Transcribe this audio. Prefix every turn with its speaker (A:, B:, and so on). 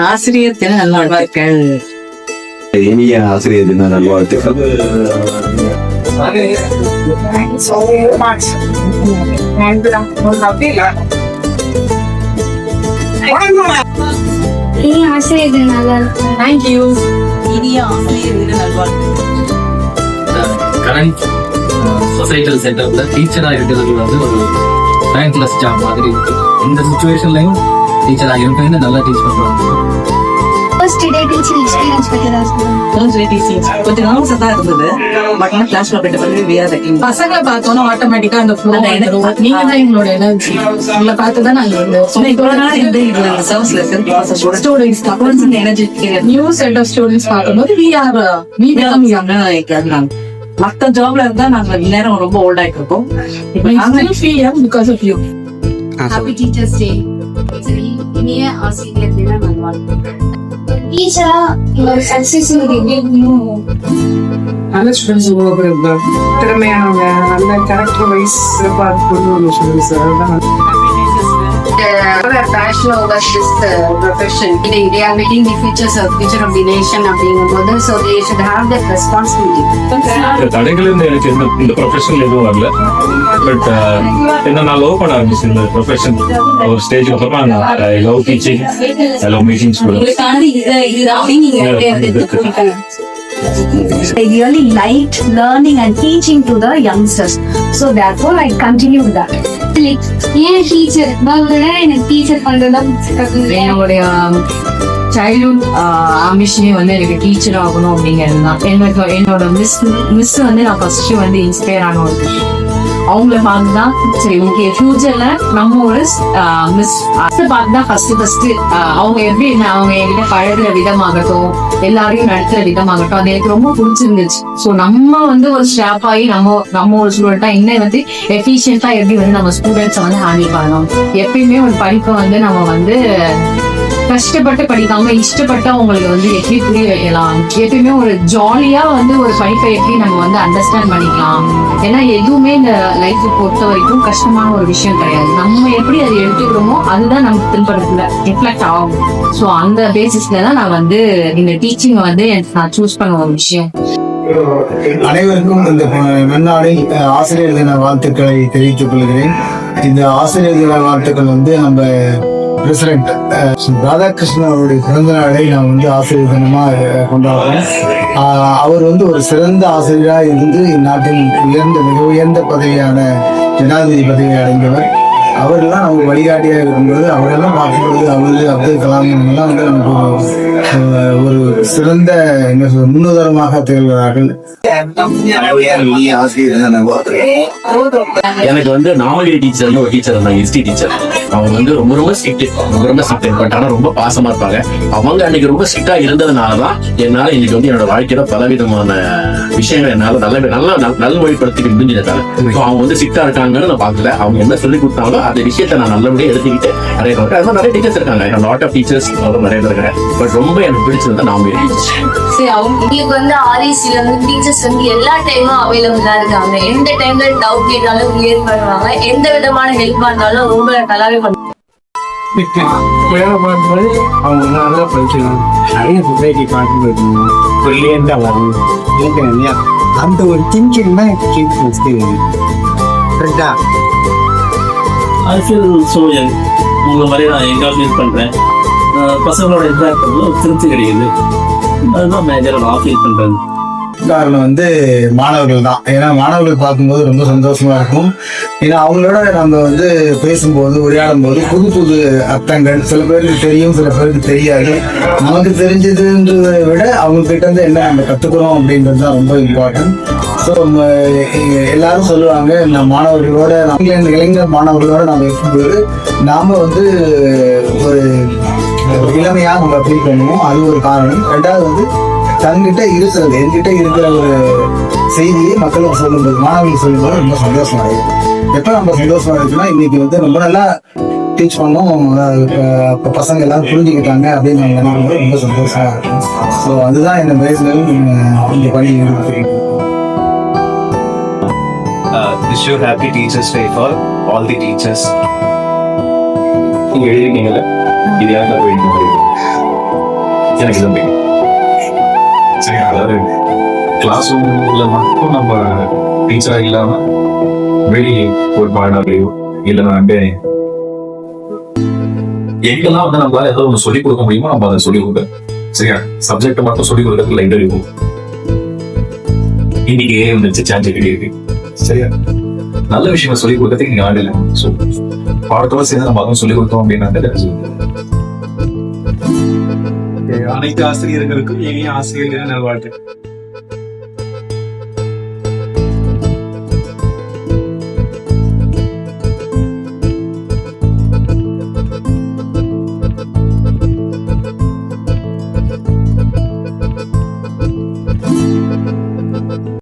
A: ஆசிரியர் தின நல்வாழ்த்துக்கள்.
B: இனிய ஆசிரியர் தின நல்வாழ்த்துக்கள்.
C: இனிய ஆசிரியர் தின நல்வாழ்த்துக்கள்.
A: தேங்க்யூ. இனிய ஆசிரியர் தின நல்வாழ்த்துக்கள்.
D: கரண்ட் சொசைட்டல் சென்டர்ல டீச்சரா இருக்கிறது வந்து ஒரு தேங்க்லெஸ் ஜாப் மாதிரி இருக்கு. இந்த சுச்சுவேஷன்லயும் டீச்சரா இருப்பேன்னு நல்லா டீச் பண்றாங்க.
C: ஃபர்ஸ்ட் டே டீச்சிங் எக்ஸ்பீரியன்ஸ் பத்தி தான் சொல்லுங்க.
A: கொஞ்சம் நார்மஸா தான் இருந்தது. பட் கிளாஸ்ல போயிட்டு பண்ணி
E: பசங்களை பார்த்தோன்னா ஆட்டோமேட்டிக்கா அந்த ஃப்ளோ நீங்க தான் எங்களோட எனர்ஜி. உங்களை பார்த்து தான் நாங்க வந்து நியூ செட் ஆஃப் ஸ்டூடெண்ட்ஸ் பார்க்கும்போது we become young.
A: மத்த ஜாப்ல இருந்தா நாங்க நேரம் ரொம்ப ஓல்ட் ஆயிட்டு இருக்கோம்.
E: We still feel young because of you.
C: Happy teachers day. இனிய ஆசிரியர் தின நல்வாழ்த்துக்கள். டீச்சரா உங்களோட சக்சஸ்
F: நல்ல ஸ்டூடெண்ட்ஸ் உருவாக்க இருந்தாங்க, திறமையானவங்க, நல்ல கேரக்டர் வைஸ் சிறப்பாக இருக்கணும்னு சொல்லி sir
C: passion over this profession. They are making the future of the nation அப்படிங்கும்போது so they should have that responsibility.
G: தடைகள் எனக்கு இந்த ப்ரொஃபஷன் எதுவும் வரல. பட் என்ன நான் லவ் பண்ண ஆரம்பிச்சு இந்த ப்ரொஃபஷன் ஒரு ஸ்டேஜ் அப்புறமா I love teaching, I love meeting students.
H: I really liked learning and teaching to the youngsters. So therefore I continued that.
C: ஏன் டீச்சர் எனக்கு டீச்சர் பண்றதுதான்
E: என்னுடைய சைல்ட்ஹுட் ஆம்பிஷனே வந்து எனக்கு டீச்சர் ஆகணும் அப்படிங்கிறது தான். என்னோட மிஸ் வந்து நான் ஃபர்ஸ்ட் வந்து இன்ஸ்பயர் ஆன ஒரு விஷயம். அவங்கள பார்த்துதான் சரி ஓகே ஃபியூச்சர்ல நம்ம ஒரு மிஸ் பார்த்துதான் ஃபர்ஸ்ட் அவங்க எப்படி அவங்க என்கிட்ட பழகுற விதமாகட்டும், எல்லாரையும் நடத்துற விதமாகட்டும், அது எனக்கு ரொம்ப பிடிச்சிருந்துச்சு. ஸோ நம்ம வந்து ஒரு ஸ்டாப் ஆகி நம்ம ஒரு ஸ்டூடெண்டா இன்னும் வந்து எஃபிஷியன்டா எப்படி வந்து நம்ம ஸ்டூடெண்ட்ஸை வந்து ஹேண்டில் பண்ணணும். எப்பயுமே ஒரு படிப்பை வந்து நம்ம வந்து கஷ்டப்பட்டு படிக்காம இஷ்டப்பட்டு அவங்களுக்கு வந்து எப்படி புரிய வைக்கலாம், எப்பயுமே ஒரு ஜாலியா வந்து ஒரு படிப்பை எப்படி நம்ம வந்து அண்டர்ஸ்டாண்ட் பண்ணிக்கலாம். ஏன்னா எதுவுமே இந்த லைஃப் பொறுத்த வரைக்கும் கஷ்டமான ஒரு விஷயம் கிடையாது. நம்ம எப்படி அதை எடுத்துக்கிறோமோ அதுதான் நமக்கு திருப்பத்துல ரிஃப்ளெக்ட் ஆகும். ஸோ அந்த பேசிஸ்ல தான் நான் வந்து இந்த டீச்சிங் வந்து நான் சூஸ் பண்ண ஒரு விஷயம்.
I: அனைவருக்கும் இந்த நன்னாளில் ஆசிரியர் தின வாழ்த்துக்களை தெரிவித்துக் கொள்கிறேன். இந்த ஆசிரியர் தின வாழ்த்துக்கள் வந்து நம்ம பிரசிடென்ட் ராதாகிருஷ்ணன் அவருடைய பிறந்த நாளை நான் வந்து ஆசிரியர் தினமா கொண்டாடுறேன். அவர் வந்து ஒரு சிறந்த ஆசிரியராக இருந்து இந்நாட்டில் மிக உயர்ந்த பதவியான ஜனாதிபதி பதவியை அடைந்தவர். அவரெல்லாம் நமக்கு வழிகாட்டியாக இருக்கும்போது அவரெல்லாம் பார்க்கும்பொழுது அப்துல் கலாம் எல்லாம் வந்து நமக்கு ஒரு சிறந்த முன்னுதாரணமாக திகழ்கிறார்கள்.
G: எனக்கு வந்து நாமகிரி டீச்சர்னு ஒரு டீச்சர் இருந்தாங்க, ஹிஸ்டரி டீச்சர். அவங்க வந்து ரொம்ப ஸ்ட்ரிக்ட் பட் ஆனா ரொம்ப பாசமா இருப்பாங்க. அவங்க அன்னைக்கு ரொம்ப ஸ்ட்ரிக்டா இருந்ததுனாலதான் என்னால இன்னைக்கு வந்து என்னோட வாழ்க்கையில பலவிதமான விஷயங்கள் என்னால நல்வழிப்படுத்திக்க முடிஞ்சதால. அவங்க வந்து ஸ்ட்ரிக்டா இருக்காங்கன்னு நான் பாக்கல. அவங்க என்ன சொல்லி கொடுத்தாங்களோ அந்த விஷயத்த நான் நல்லபடியா எடுத்துக்கிட்டு நிறைய டீச்சர்ஸ் இருக்காங்க. லாட் ஆஃப் டீச்சர்ஸ் நிறைய பேர் இருக்காங்க. பட் ரொம்ப எனக்கு பிடிச்சிருந்தா நாமகிரி டீச்சர்.
C: உங்களுக்கு வந்து ஆர்இசில வந்து டீச்சர்ஸ் வந்து எல்லா டைமும் அவைலபிளா இருக்காங்க. எந்த டைம்ல டவுட் கேட்டாலும் கிளியர் பண்ணுவாங்க. எந்த விதமான ஹெல்ப் பண்ணாலும் ரொம்ப நல்லாவே பண்ணுவாங்க.
F: பார்க்கும்போது அவங்க நல்லா படிச்சுக்கலாம், நிறைய சொசைட்டி பார்க்கும்போது பிரில்லியண்டா வரும். அந்த ஒரு திங்கிங் தான் கரெக்டா.
D: I feel so young. உங்களை மாதிரி நான் எங்காவது ஃபீல் பண்ணுறேன். பசங்களோட இன்ட்ராக்ட் பண்ணல திருப்தி கிடைக்குது. அதுதான் மேஜராக நான் ஃபீல் பண்ணுறேன்.
I: காரணம் வந்து மாணவர்கள் தான். ஏன்னா மாணவர்கள் பார்க்கும்போது ரொம்ப சந்தோஷமா இருக்கும். ஏன்னா அவங்களோட நம்ம வந்து பேசும்போது உரையாடும் போது புது புது அர்த்தங்கள் சில பேருக்கு தெரியும், சில பேருக்கு தெரியாது. நமக்கு தெரிஞ்சதுன்றதை விட அவங்க கிட்ட இருந்து என்ன நம்ம கத்துக்கிறோம் அப்படின்றது தான் ரொம்ப இம்பார்ட்டன்ட். ஸோ எல்லாரும் சொல்லுவாங்க, நம்ம மாணவர்களோட இளைஞர் மாணவர்களோட நம்ம இருக்கும்போது நாம வந்து ஒரு இளமையாக நம்ம ஃபீல் பண்ணுவோம். அது ஒரு காரணம். ரெண்டாவது வந்து தன்கிட்ட இருக்கிறது என்கிட்ட இருக்கிற ஒரு செய்தியை மக்களுக்கு சொல்லும்போது, மாணவர்களுக்கு சொல்லும்போது ரொம்ப சந்தோஷமா இருக்கு. எப்போ நம்ம சந்தோஷமா இருக்குன்னா இன்னைக்கு வந்து ரொம்ப நல்லா டீச் பண்ணோம், பசங்க எல்லாரும் புரிஞ்சுக்கிட்டாங்க அப்படின்னு நம்ம நினைக்கும்போது ரொம்ப சந்தோஷமா இருக்கும். ஸோ அதுதான் என்ன வயசுலையும் இந்த பணி இருக்கு.
G: Wish you happy Teachers Day for all the teachers. நீங்க எழுதிருக்கீங்களா?
J: இது யாருக்கா பிடிக்கும்? எனக்கு இதான் பிடிக்கும். சரி, அதாவது கிளாஸ் ரூம்ல மட்டும் நம்ம டீச்சரா இல்லாம வெளி ஒரு பாடலையோ இல்லைன்னா எங்கெல்லாம் வந்து நம்மளால ஏதோ ஒன்று சொல்லிக் கொடுக்க முடியுமோ நம்ம அதை சொல்லிக் கொடுக்க. சரியா? சப்ஜெக்ட் மட்டும் சொல்லிக் கொடுக்கறதுக்கு லைப்ரரி போகும். இன்னைக்கு வந்துச்சு சான்ஜெக்ட் இருக்கு. சரியா? நல்ல விஷயங்கள் சொல்லிக் கொடுக்கறதுக்கு நீங்க ஆள் இல்லை. ஸோ பாடத்தோட சேர்ந்து நம்ம அதுவும் சொல்லிக் கொடுத்தோம் அப்படின்னா
F: அனைத்து ஆசிரியர்களுக்கும் எளிய ஆசிரியர்கள் நல்வாழ்த்து.